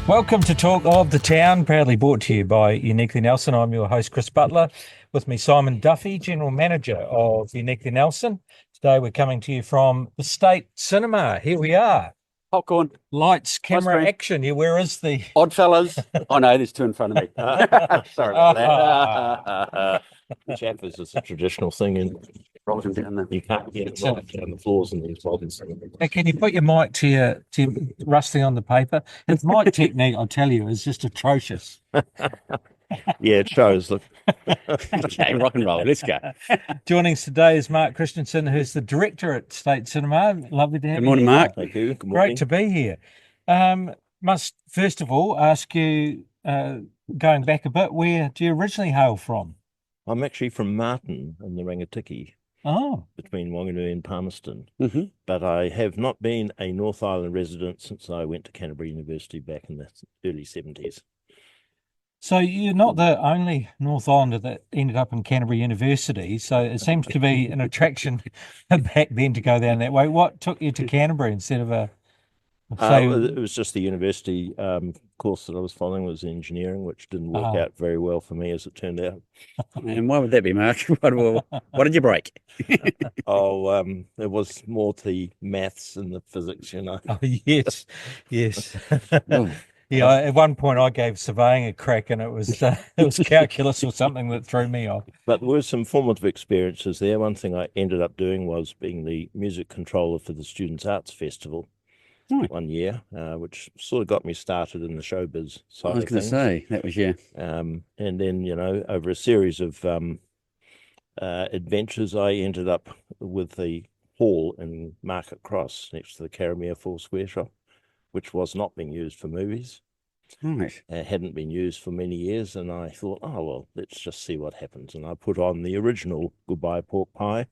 Welcome to Talk of the Town, proudly brought to you by Uniquely Nelson. I'm your host, Chris Butler. With me, Simon Duffy, General Manager of Uniquely Nelson. Today, we're coming to you from the State Cinema. Here we are. Popcorn. Lights, camera, action. Yeah, where is the... Oddfellas. Oh, no, there's two in front of me. Sorry about that. Chaffers is a traditional thing, and you can't get it right down the floors in these models. Hey, can you put your mic to your rusting on the paper? His mic technique, I'll tell you, is just atrocious. Yeah, it shows. Look. Okay, rock and roll. Let's go. Joining us today is Mark Christensen, who's the director at State Cinema. Lovely to have you. Good morning, Mark. Thank you. Good morning. Great to be here. Must first of all ask you, going back a bit, where do you originally hail from? I'm actually from Martin in the Rangitikei, between Wanganui and Palmerston. But I have not been a North Island resident since I went to Canterbury University back in the early 70s. So you're not the only North Islander that ended up in Canterbury University, so it seems to be an attraction back then to go down that way. What took you to Canterbury instead of a... It was just the university course that I was following was engineering, which didn't work out very well for me, as it turned out. And why would that be, Mark? What did you break? It was more the maths and the physics, you know. Oh, yes. Yeah, at one point I gave surveying a crack, and it was calculus or something that threw me off. But there were some formative experiences there. One thing I ended up doing was being the music controller for the Students' Arts Festival. One year, which sort of got me started in the showbiz side. I was going to say, that was, yeah. And then, you know, over a series of adventures, I ended up with the hall in Market Cross next to the Karamea Four-Square shop, which was not being used for movies. Right. It hadn't been used for many years, and I thought, oh, well, let's just see what happens. And I put on the original Goodbye Pork Pie.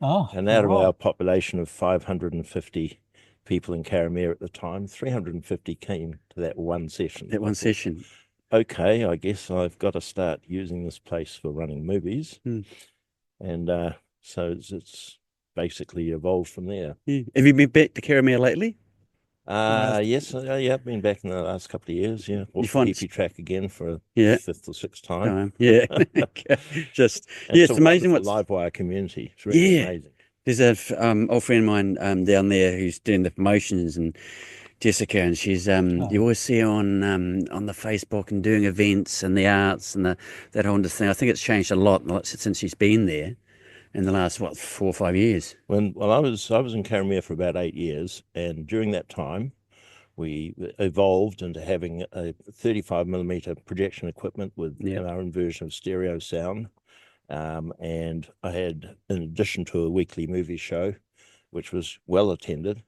And out of our population of 550 people in Karamea at the time, 350 came to that one session. Okay, I guess I've got to start using this place for running movies. And so it's basically evolved from there. Have you been back to Karamea lately? Yes, I've been back in the last couple of years. Yeah, we'll keep you track again for a fifth or sixth time. Yeah, it's amazing what live wire community. It's really amazing. There's a old friend of mine down there who's doing the promotions, and Jessica, and she's you always see her on the Facebook and doing events and the arts and that whole thing. I think it's changed a lot since she's been there in the last 4 or 5 years. I was in Karamea for about 8 years, and during that time we evolved into having a 35mm projection equipment with our own version of stereo sound. And I had, in addition to a weekly movie show, which was well attended,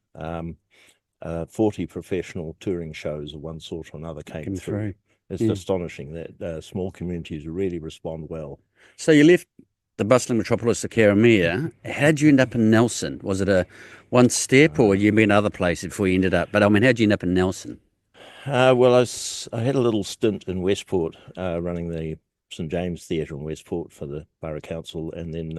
40 professional touring shows of one sort or another came through. It's astonishing that small communities really respond well. So you left the bustling metropolis of Karamea. How'd you end up in Nelson? Was it a one step, or you been other places before you ended up? But I mean, how'd you end up in Nelson? Well, I had a little stint in Westport running the St James Theatre in Westport for the Borough Council, and then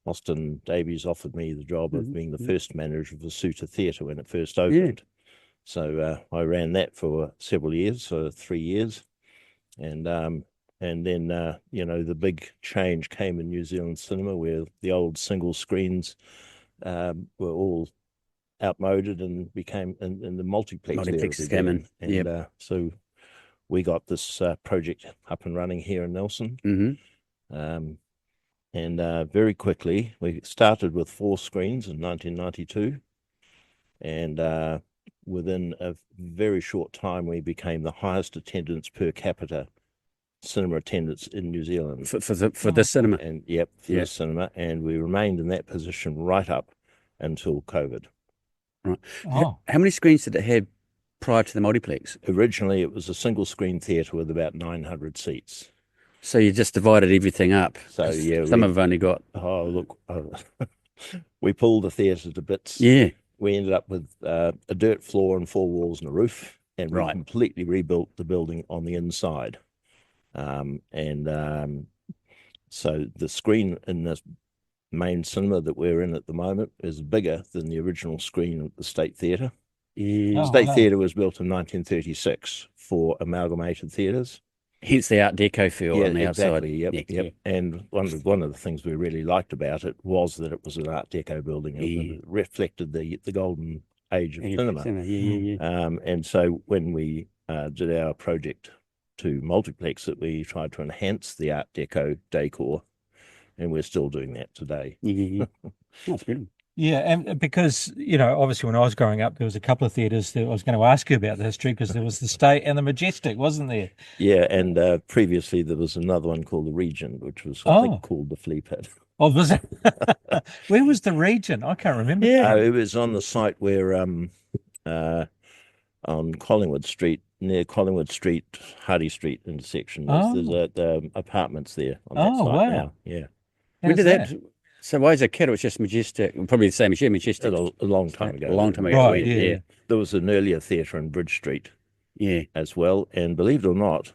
Austin Davies offered me the job of being the first manager of the Suter Theatre when it first opened. So I ran that for several years, for 3 years, and then you know, the big change came in New Zealand cinema, where the old single screens were all outmoded and became in the multiplexes came in, and so we got this project up and running here in Nelson. And very quickly, we started with 4 screens in 1992. And within a very short time, we became the highest attendance per capita cinema attendance in New Zealand. For the cinema? And for the cinema. And we remained in that position right up until COVID. Right. How many screens did it have prior to the multiplex? Originally, it was a single screen theatre with about 900 seats. So you just divided everything up. So some have only got... we pulled the theatre to bits. Yeah. We ended up with a dirt floor and 4 walls and a roof, and we completely rebuilt the building on the inside. So the screen in the main cinema that we're in at the moment is bigger than the original screen at the State Theatre. Yeah. Oh, State wow. Theatre was built in 1936 for amalgamated theatres. Hence the Art Deco feel on the outside. exactly. Yep, Yeah, yep. And one of the things we really liked about it was that it was an Art Deco building. Yeah. It reflected the golden age of cinema. Yeah. And so when we did our project to multiplex it, we tried to enhance the Art Deco decor, and we're still doing that today. Yeah. That's good. Yeah, and because, obviously when I was growing up, there was a couple of theatres that I was going to ask you about the history, because there was the State and the Majestic, wasn't there? Yeah, and previously there was another one called the Regent, which was I think called the Flea Pit. Oh, was it? Where was the Regent? I can't remember. Yeah. It was on the site where on Collingwood Street, near Collingwood Street, Hardy Street intersection. There's the apartments there on that site wow. now. Yeah. When did that? So why as a kid it was just Majestic, probably the same as you, Majestic. A long time ago. A long time ago. Right, yeah. There was an earlier theatre in Bridge Street. Yeah. As well, and believe it or not,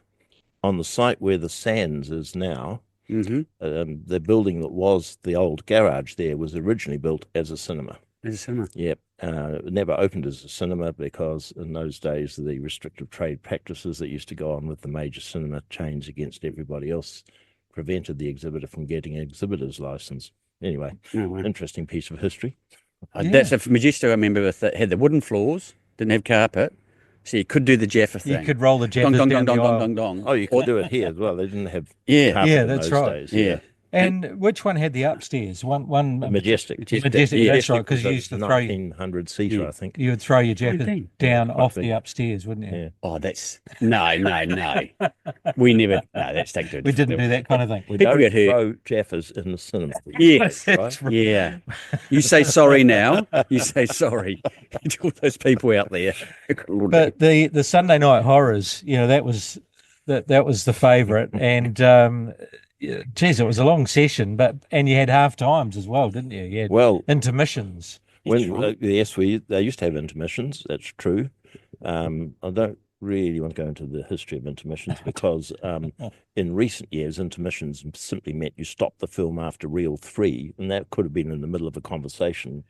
on the site where the Sands is now, the building that was the old garage there was originally built as a cinema. As a cinema. Yep. It never opened as a cinema because in those days the restrictive trade practices that used to go on with the major cinema chains against everybody else prevented the exhibitor from getting an exhibitor's license. Anyway, interesting piece of history. That's a Majestic I remember had the wooden floors, didn't have carpet. So you could do the Jaffa thing. You could roll the Jaffa dong, down dong, the dong, aisle. dong, dong, dong. Oh, you could do it here as well. They didn't have Yeah. carpet Yeah, in that's those right. days. Yeah. And which one had the upstairs? One Majestic. Majestic, yeah. that's right, because you used to throw 1900 seater, I think. you would throw your Jaffa down off big. the upstairs, wouldn't you? Yeah. Oh, that's no. We never. No, that's taken to. We didn't do that kind of thing. We People don't get hurt. throw Jaffas in the cinema. Yes. That's right. Yeah. You say sorry now. You say sorry to all those people out there. But the Sunday night horrors, that was the favourite, and geez, it was a long session, and you had half times as well, didn't you? You had intermissions. Yes, they used to have intermissions. That's true. I don't really want to go into the history of intermissions because in recent years, intermissions simply meant you stopped the film after reel 3, and that could have been in the middle of a conversation.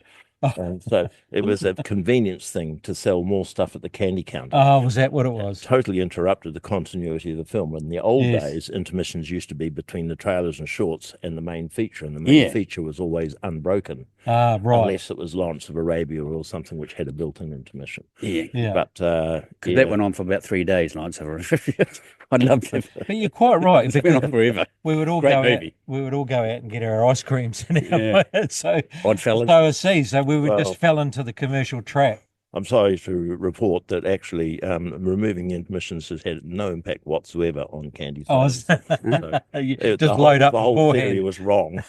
And so it was a convenience thing to sell more stuff at the candy counter. Oh, was that what it was? Totally interrupted the continuity of the film. In the old days, intermissions used to be between the trailers and shorts and the main feature, and the main feature was always unbroken. Right. Unless it was Lawrence of Arabia or something which had a built-in intermission. Yeah. But that went on for about 3 days, Lawrence of Arabia. I'd love to. But you're quite right. It's been on forever. We would all Great go movie. out. We would all go out and get our ice creams and so Oddfellas. So we just fell into the commercial trap. I'm sorry to report that actually removing intermissions has had no impact whatsoever on candy sales. Just load up the whole theory was wrong.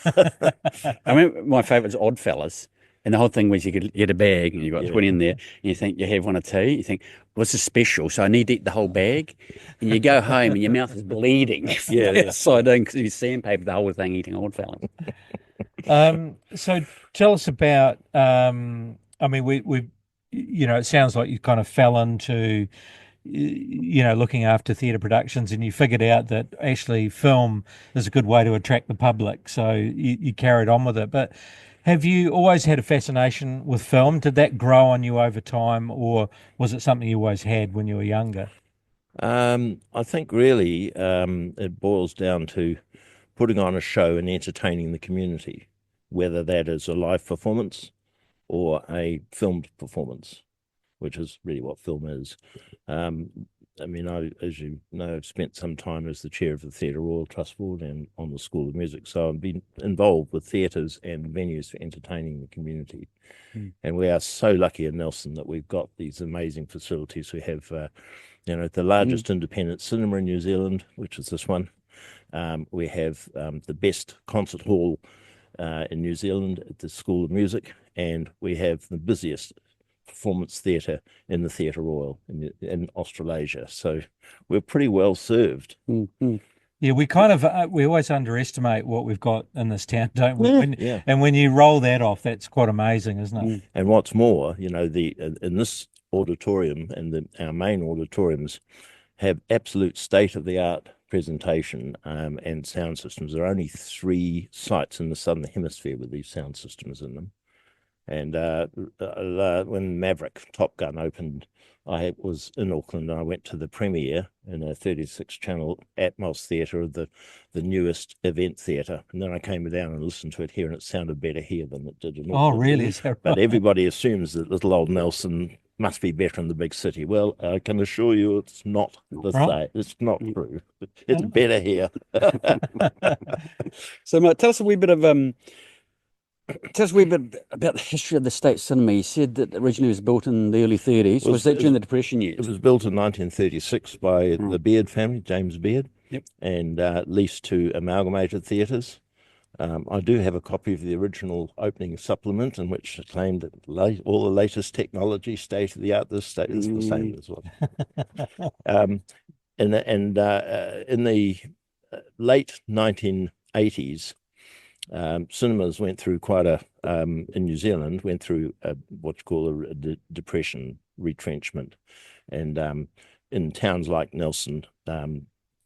I mean, my favourite is Oddfellas. And the whole thing was you could get a bag and you've got 20 in there and you think you have one or two. You think, well, this is special, so I need to eat the whole bag. And you go home and your mouth is bleeding. Upside down because you sandpaper the whole thing eating Oddfellas. So tell us about, I mean, we it sounds like you kind of fell into, looking after theatre productions, and you figured out that actually film is a good way to attract the public. So you carried on with it. But have you always had a fascination with film? Did that grow on you over time, or was it something you always had when you were younger? I think really it boils down to putting on a show and entertaining the community, whether that is a live performance or a filmed performance, which is really what film is. I mean, as you know, I've spent some time as the chair of the Theatre Royal Trust Board and on the School of Music, so I've been involved with theatres and venues for entertaining the community. And we are so lucky in Nelson that we've got these amazing facilities. We have, the largest independent cinema in New Zealand, which is this one. We have the best concert hall in New Zealand at the School of Music, and we have the busiest performance theatre in the Theatre Royal in Australasia. So we're pretty well served. Yeah, we kind of we always underestimate what we've got in this town, don't we? And when you roll that off, that's quite amazing, isn't it? And what's more, in this auditorium and our main auditoriums have absolute state-of-the-art presentation and sound systems. There are only 3 sites in the Southern Hemisphere with these sound systems in them. And when Maverick Top Gun opened, I was in Auckland and I went to the premiere in a 36-channel Atmos theatre of the newest event theatre. And then I came down and listened to it here, and it sounded better here than it did in Oh, Auckland. really? Is that right? But everybody assumes that little old Nelson must be better in the big city. Well, I can assure you it's not the Right. It's not true. It's better here. So, Mark, tell us a wee bit about the history of the State Cinema. You said that originally it was built in the early 30s. Was that during the Depression years? It was built in 1936 by the Beard family, James Beard, Yep. and leased to Amalgamated Theatres. I do have a copy of the original opening supplement, in which it claimed that all the latest technology, state of the art, this state is the same as well. In the late 1980s, cinemas went through in New Zealand, went through what's called a depression retrenchment. And in towns like Nelson,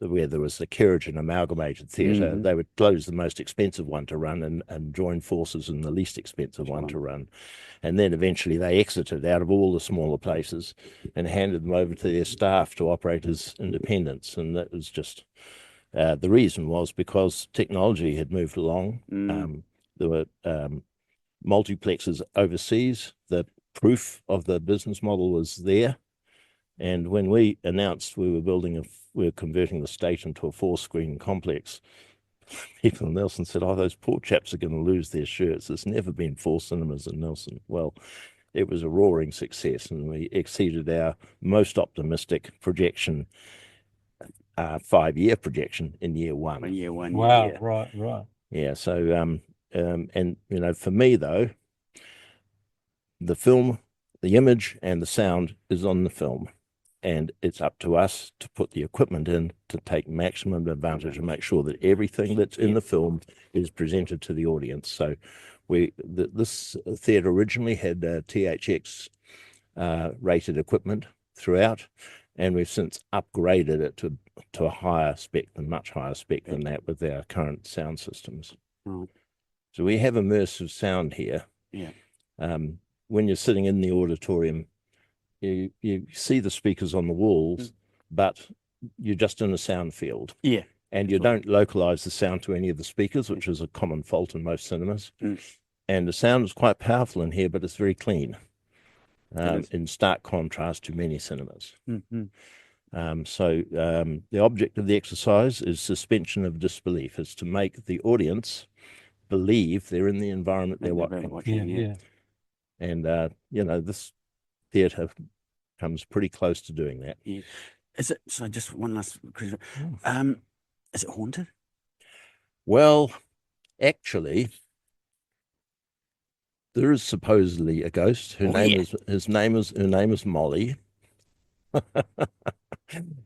where there was the Cherished and Amalgamated Theatre, they would close the most expensive one to run and join forces in the least expensive one to run. And then eventually they exited out of all the smaller places and handed them over to their staff to operate as independents. And that was just, the reason was because technology had moved along. There were multiplexes overseas. The proof of the business model was there. And when we announced we were converting the state into a 4-screen complex, people in Nelson said, "Oh, those poor chaps are going to lose their shirts. There's never been 4 cinemas in Nelson." Well, it was a roaring success, and we exceeded our most optimistic projection, 5-year projection in year one. Wow, yeah. right. Yeah. So, and for me though, the film, the image, and the sound is on the film. And it's up to us to put the equipment in to take maximum advantage and make sure that everything that's in the film is presented to the audience. So this theatre originally had THX rated equipment throughout, and we've since upgraded it to a higher spec, much higher spec than that, with our current sound systems. So we have immersive sound here. When you're sitting in the auditorium, you see the speakers on the walls, but you're just in a sound field. And you don't localize the sound to any of the speakers, which is a common fault in most cinemas. And the sound is quite powerful in here, but it's very clean, in stark contrast to many cinemas. So the object of the exercise is suspension of disbelief. Is to make the audience believe they're in the environment they're watching. And this theatre comes pretty close to doing that. Is it? So just one last question. Is it haunted? Well, actually, there is supposedly a ghost. Her name is Molly.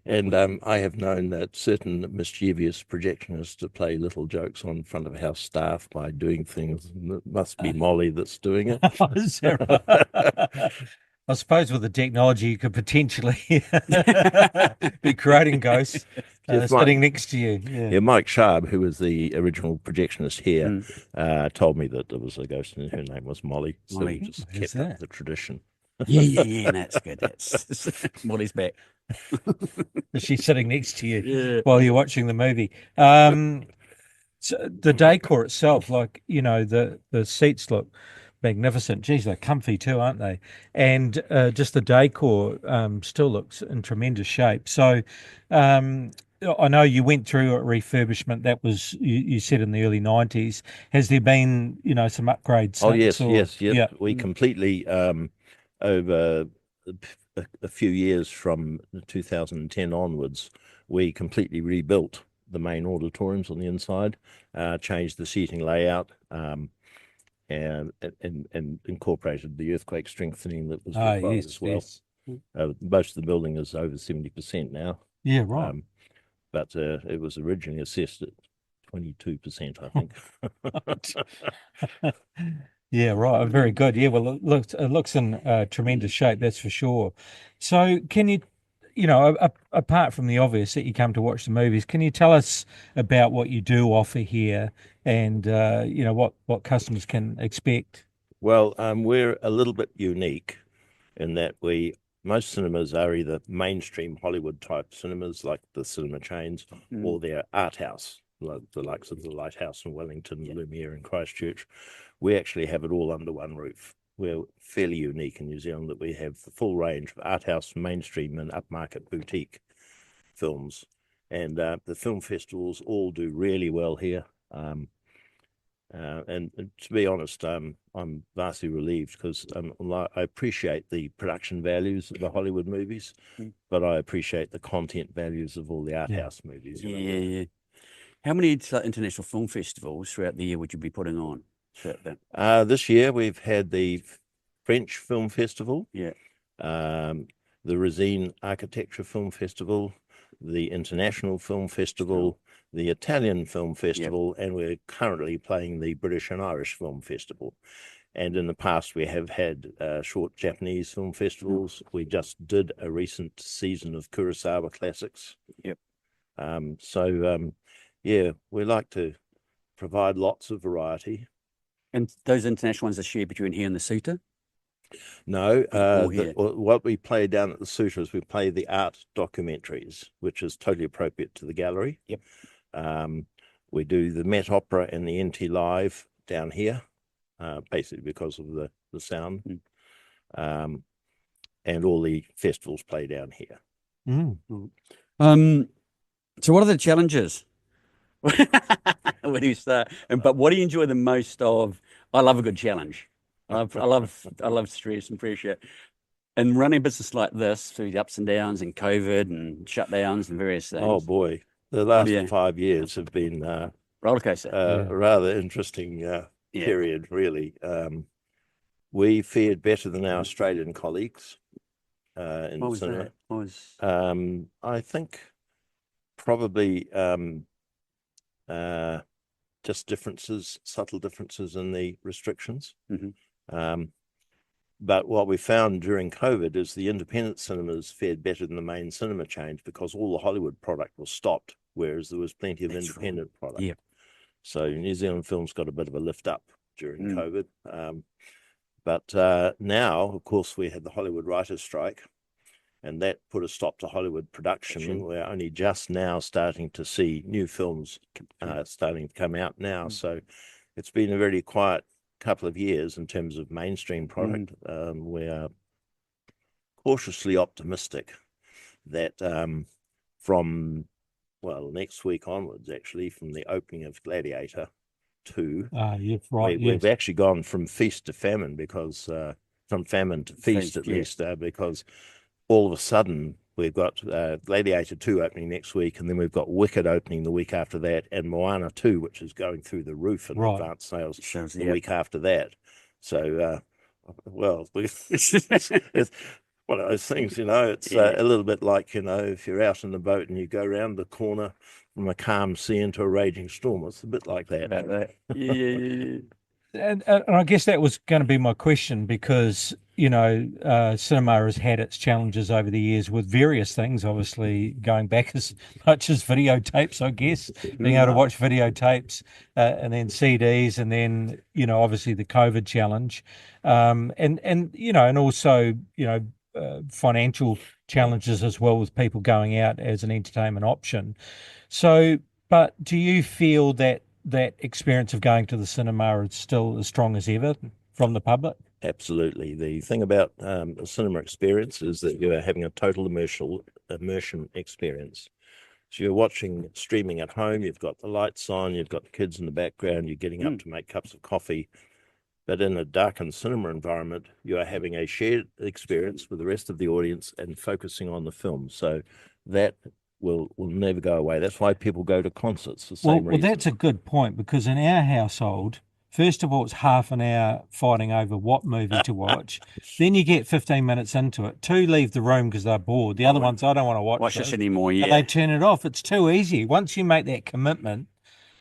And I have known that certain mischievous projectionists play little jokes on front of house staff by doing things. It must be Molly that's doing it. Is that right? I suppose with the technology, you could potentially be creating ghosts sitting next to you. Yeah, Mike Sharp, who was the original projectionist here, told me that there was a ghost and her name was Molly. So we just kept up the tradition. Yeah, that's good. That's Molly's back. She's sitting next to you while you're watching the movie. So the decor itself, like, the seats look magnificent. Geez, they're comfy too, aren't they? And just the decor still looks in tremendous shape. So I know you went through a refurbishment. That was, you said, in the early 90s. Has there been, some upgrades? Oh, yes. Yeah. We completely, over a few years from 2010 onwards, we completely rebuilt the main auditoriums on the inside, changed the seating layout, and incorporated the earthquake strengthening that was required as well. Most of the building is over 70% now. Yeah, right. But it was originally assessed at 22%, I think. Yeah, right. Very good. Yeah, well, it looks in tremendous shape, that's for sure. So can you, apart from the obvious that you come to watch the movies, can you tell us about what you do offer here and, what customers can expect? Well, we're a little bit unique in that most cinemas are either mainstream Hollywood type cinemas like the cinema chains, or they're art house, like the likes of the Lighthouse in Wellington, Lumiere in Christchurch. We actually have it all under one roof. We're fairly unique in New Zealand that we have the full range of art house, mainstream, and upmarket boutique films. And the film festivals all do really well here. And to be honest, I'm vastly relieved because I appreciate the production values of the Hollywood movies, but I appreciate the content values of all the art house movies. Yeah. How many international film festivals throughout the year would you be putting on? This year we've had the French Film Festival, the Resine Architecture Film Festival, the International Film Festival, the Italian Film Festival, and we're currently playing the British and Irish Film Festival. And in the past, we have had short Japanese film festivals. We just did a recent season of Kurosawa classics. Yeah, we like to provide lots of variety. And those international ones are shared between here and the Suta? No, what we play down at the Suta is we play the art documentaries, which is totally appropriate to the gallery. We do the Met Opera and the NT Live down here, basically because of the sound. And all the festivals play down here. So what are the challenges? Where do you start? But what do you enjoy the most of? I love a good challenge. I love stress and pressure. And running a business like this through the ups and downs and COVID and shutdowns and various things. Oh boy, the last 5 years have been roller coaster. A rather interesting period, really. We fared better than our Australian colleagues in What was cinema. that? I think probably just subtle differences in the restrictions. But what we found during COVID is the independent cinemas fared better than the main cinema chains because all the Hollywood product was stopped, whereas there was plenty of independent product. So New Zealand films got a bit of a lift up during COVID. But now, of course, we had the Hollywood writers' strike, and that put a stop to Hollywood production. We're only just now starting to see new films starting to come out now. So it's been a very quiet couple of years in terms of mainstream product. We are cautiously optimistic that from next week onwards, actually, from the opening of Gladiator 2, we've actually gone from feast to famine because from famine to feast at least, because all of a sudden we've got Gladiator 2 opening next week, and then we've got Wicked opening the week after that, and Moana 2, which is going through the roof in advanced sales the week after that. So, it's one of those things, it's a little bit like, if you're out in the boat and you go around the corner from a calm sea into a raging storm, it's a bit like that. About that. And I guess that was going to be my question because, cinema has had its challenges over the years with various things, obviously going back as much as videotapes, I guess, being able to watch videotapes and then CDs and then, obviously the COVID challenge and also, financial challenges as well with people going out as an entertainment option. So, but do you feel that experience of going to the cinema is still as strong as ever from the public? Absolutely. The thing about the cinema experience is that you're having a total immersion experience. So you're watching streaming at home, you've got the lights on, you've got the kids in the background, you're getting up to make cups of coffee. But in a darkened cinema environment, you are having a shared experience with the rest of the audience and focusing on the film. So that will never go away. That's why people go to concerts for the same reason. Well, that's a good point, because in our household, first of all, it's half an hour fighting over what movie to watch. Then you get 15 minutes into it. Two leave the room because they're bored. The other ones, I don't want to watch this anymore. And they turn it off. It's too easy. Once you make that commitment,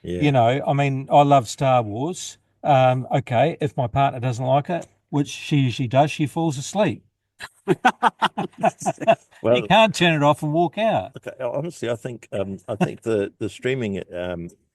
I love Star Wars. Okay, if my partner doesn't like it, which she usually does, she falls asleep. You can't turn it off and walk out. Okay, honestly, I think the streaming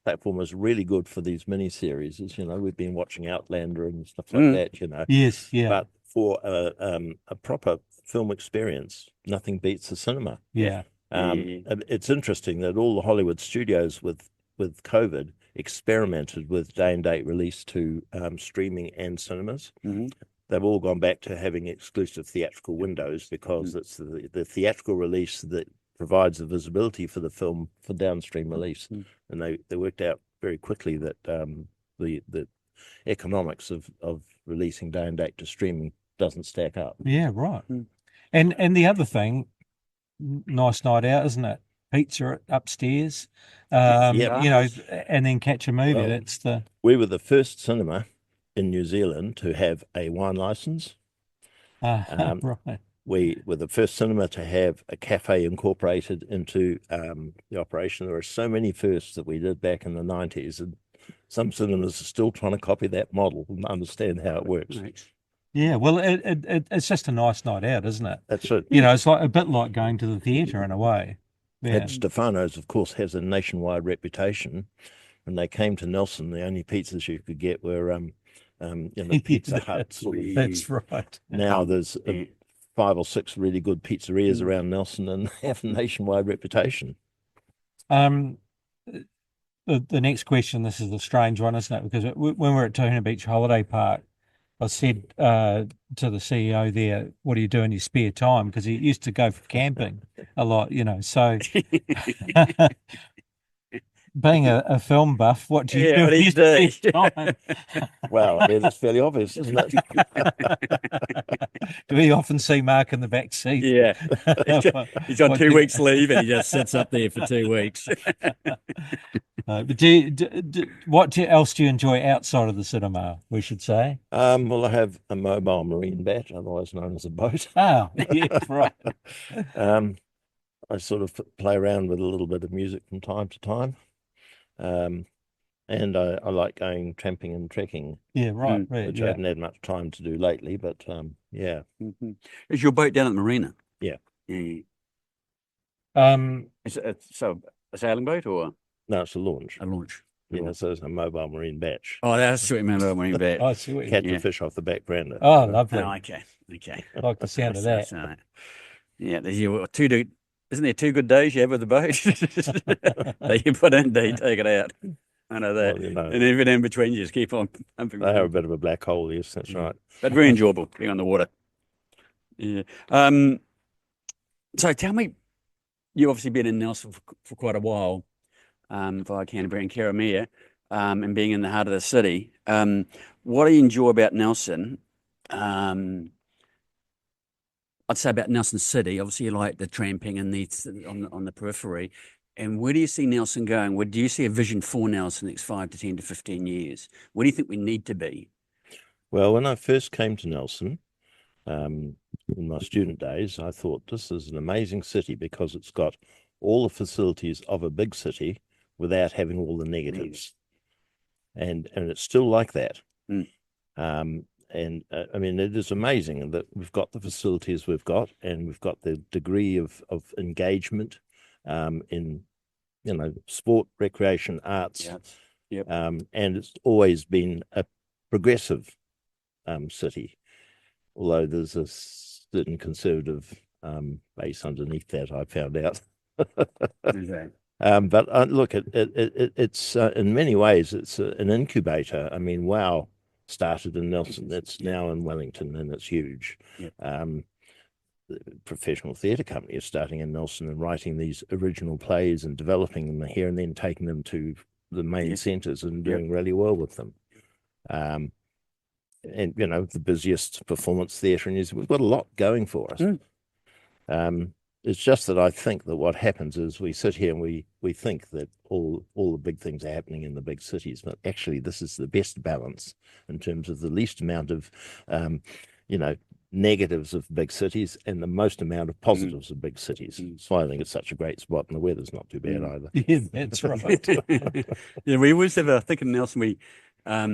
platform is really good for these mini-series. You know, we've been watching Outlander and stuff like that, you know. Yes, yeah. But for a proper film experience, nothing beats the cinema. Yeah. It's interesting that all the Hollywood studios with COVID experimented with day and date release to streaming and cinemas. They've all gone back to having exclusive theatrical windows because it's the theatrical release that provides the visibility for the film for downstream release. And they worked out very quickly that the economics of releasing day and date to streaming doesn't stack up. Yeah, right. And the other thing, nice night out, isn't it? Pizza upstairs, you know, and then catch a movie. Well, we were the first cinema in New Zealand to have a wine license. Right. We were the first cinema to have a cafe incorporated into the operation. There were so many firsts that we did back in the 90s, and some cinemas are still trying to copy that model and understand how it works. Yeah, well, it's just a nice night out, isn't it? That's it. You know, it's like a bit like going to the theatre in a way. Yeah. And Stefano's, of course, has a nationwide reputation. When they came to Nelson, the only pizzas you could get were, Pizza Hut. That's right. Now there's 5 or 6 really good pizzerias around Nelson, and they have a nationwide reputation. The next question, this is a strange one, isn't it? Because when we were at Tahuna Beach Holiday Park, I said to the CEO there, what do you do in your spare time? Because he used to go for camping a lot, you know. So being a film buff, what do you do in your spare time? Well, it's fairly obvious, isn't it? Do we often see Mark in the back seat? Yeah. He's on 2 weeks leave and he just sits up there for 2 weeks. But what else do you enjoy outside of the cinema, we should say? Well, I have a mobile marine bat, otherwise known as a boat. Oh, yeah, right. I sort of play around with a little bit of music from time to time. And I like going tramping and trekking. Yeah, right. Which I haven't had much time to do lately, but yeah. Is your boat down at the marina? Yeah. Is it so a sailing boat or? No, it's a launch. A launch. Yeah, so it's a mobile marine batch. Oh, that's what you meant, a marine bat. I see what you Catch the fish off the back veranda. Oh, lovely. Oh, okay. I like the sound of that. Yeah, there's isn't there 2 good days you have with the boat? That you put in, you take it out. I know that. Well, you know, and even in between, you just keep on pumping. They are a bit of a black hole, yes, that's right. But very enjoyable being on the water. Yeah. So tell me, you've obviously been in Nelson for quite a while, via Canterbury and Karamea, and being in the heart of the city. What do you enjoy about Nelson? I'd say about Nelson City. Obviously, you like the tramping and on the periphery. And where do you see Nelson going? Do you see a vision for Nelson the next 5 to 10 to 15 years? Where do you think we need to be? Well, when I first came to Nelson, in my student days, I thought this is an amazing city because it's got all the facilities of a big city without having all the negatives. And it's still like that. I mean, it is amazing that we've got the facilities we've got, and we've got the degree of engagement in, sport, recreation, arts. And it's always been a progressive city, although there's a certain conservative base underneath that, I found out. But look, it's in many ways, it's an incubator. I mean, WOW started in Nelson. It's now in Wellington, and it's huge. The professional theatre company is starting in Nelson and writing these original plays and developing them here and then taking them to the main centres and doing really well with them. And, the busiest performance theatre in New Zealand. We've got a lot going for us. It's just that I think that what happens is we sit here and we think that all the big things are happening in the big cities, but actually this is the best balance in terms of the least amount of, negatives of big cities and the most amount of positives of big cities. That's why I think it's such a great spot, and the weather's not too bad either. Yeah, that's right. Yeah, we always have, I think in Nelson, I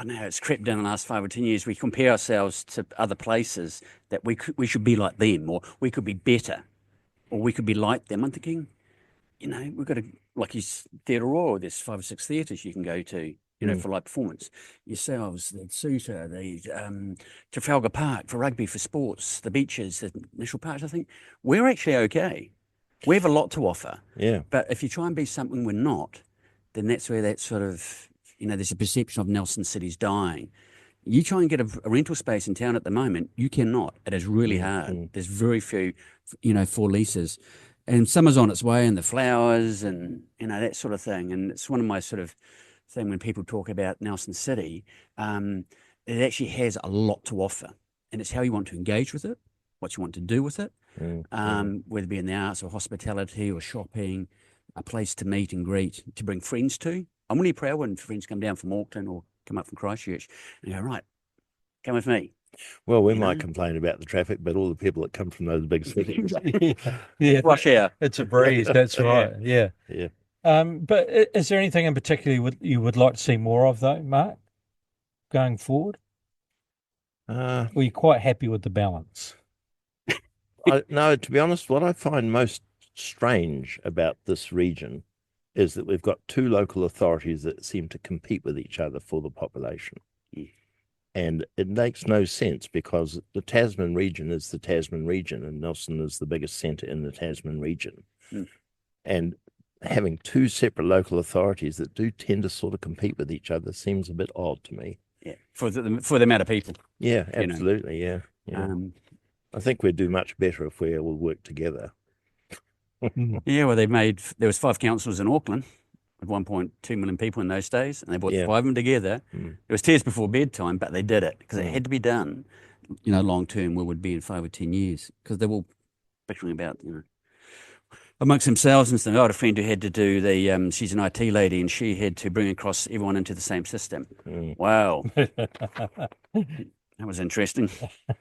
know it's crept down the last 5 or 10 years. We compare ourselves to other places that we should be like them, or we could be better, or we could be like them. I'm thinking, we've got like Theatre Royal, there's 5 or 6 theatres you can go to, for live performance. Yourselves, the Suter, the Trafalgar Park for rugby, for sports, the beaches, the national parks, I think. We're actually okay. We have a lot to offer. Yeah. But if you try and be something we're not, then that's where that sort of, there's a perception of Nelson City's dying. You try and get a rental space in town at the moment, you cannot. It is really hard. There's very few, for leases. And summer's on its way, and the flowers and, that sort of thing. And it's one of my sort of thing when people talk about Nelson City, it actually has a lot to offer. And it's how you want to engage with it, what you want to do with it, whether it be in the arts or hospitality or shopping, a place to meet and greet, to bring friends to. I'm really proud when friends come down from Auckland or come up from Christchurch and go, right, come with me. Well, we might complain about the traffic, but all the people that come from those big cities. Yeah, rush hour. It's a breeze. That's right. Yeah. Yeah. But is there anything in particular you would like to see more of, though, Mark, going forward? Or are you quite happy with the balance? No, to be honest, what I find most strange about this region is that we've got 2 local authorities that seem to compete with each other for the population. And it makes no sense, because the Tasman region is the Tasman region, and Nelson is the biggest centre in the Tasman region. And having 2 separate local authorities that do tend to sort of compete with each other seems a bit odd to me. Yeah, for the amount of people. Yeah, absolutely. Yeah. I think we'd do much better if we all worked together. Yeah, well, there was 5 councils in Auckland with 1.2 million people in those days, and they brought 5 of them together. It was tears before bedtime, but they did it because it had to be done. Long term, we would be in 5 or 10 years, because they're all bickering about, amongst themselves and stuff. I had a friend who had to do the, she's an IT lady, and she had to bring across everyone into the same system. Wow. That was interesting.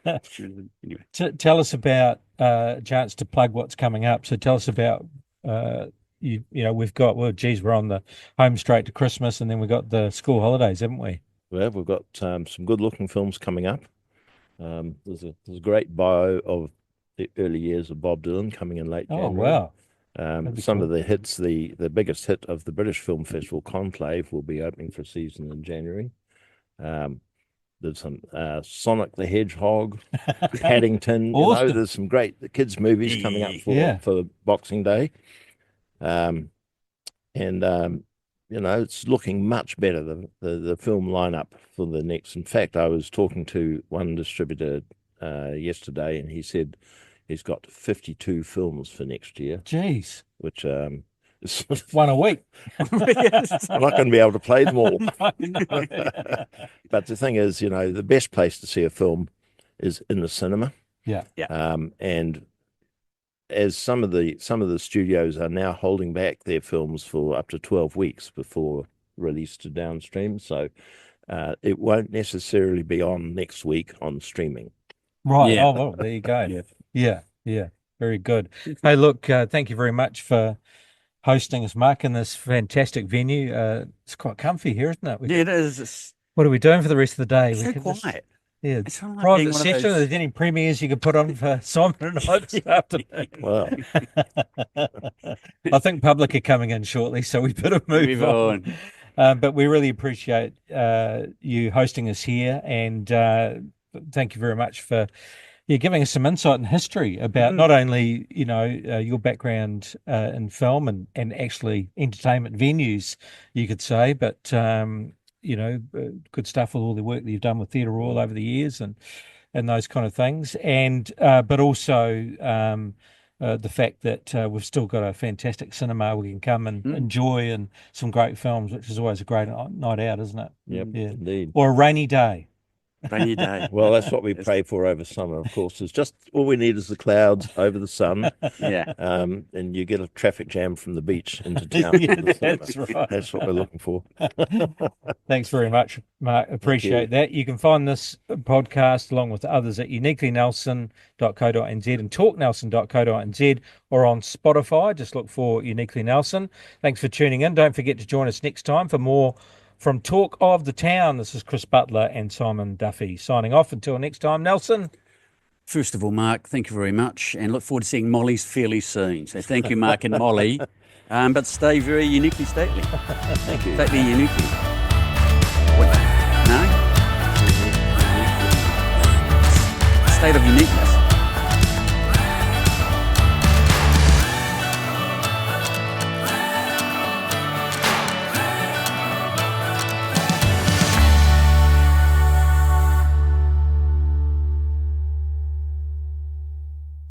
Anyway. Tell us about chance to plug what's coming up. So tell us about we've got, we're on the home straight to Christmas, and then we've got the school holidays, haven't we? Well, we've got some good looking films coming up. There's a great bio of the early years of Bob Dylan coming in late January. Oh wow. Some of the hits, the biggest hit of the British Film Festival, Conclave, will be opening for season in January. There's some Sonic the Hedgehog, Paddington. Awesome. There's some great kids' movies coming up for Boxing Day. It's looking much better, the film lineup for the next. In fact, I was talking to one distributor yesterday, and he said he's got 52 films for next year. Jeez. Which is one a week. I'm not going to be able to play them all. But the thing is, the best place to see a film is in the cinema. Yeah. And as some of the studios are now holding back their films for up to 12 weeks before release to downstream, so it won't necessarily be on next week on streaming. Right. Yeah. Oh, well, there you go. Yeah. Very good. Hey, look, thank you very much for hosting us, Mark, in this fantastic venue. It's quite comfy here, isn't it? It is. What are we doing for the rest of the day? It's so quiet. It's private session. Are there any premieres you could put on for Simon and I this afternoon? Well, I think public are coming in shortly, so we better move on. But we really appreciate you hosting us here, and thank you very much for giving us some insight and history about not only your background in film and actually entertainment venues, you could say, but good stuff with all the work that you've done with Theatre Royal over the years and those kind of things, and but also the fact that we've still got a fantastic cinema we can come and enjoy, and some great films, which is always a great night out, isn't it? Yep, indeed. Or a rainy day. Rainy day. Well, that's what we pray for over summer, of course. It's just all we need is the clouds over the sun. Yeah. And you get a traffic jam from the beach into town. That's right. That's what we're looking for. Thanks very much, Mark. Appreciate that. You can find this podcast along with others at uniquelynelson.co.nz and talknelson.co.nz, or on Spotify. Just look for Uniquely Nelson. Thanks for tuning in. Don't forget to join us next time for more from Talk of the Town. This is Chris Butler and Simon Duffy signing off. Until next time, Nelson. First of all, Mark, thank you very much, and look forward to seeing Molly's fairly soon. So thank you, Mark and Molly. but stay very uniquely stately. Thank you. Stately uniquely. What? No? State of uniqueness.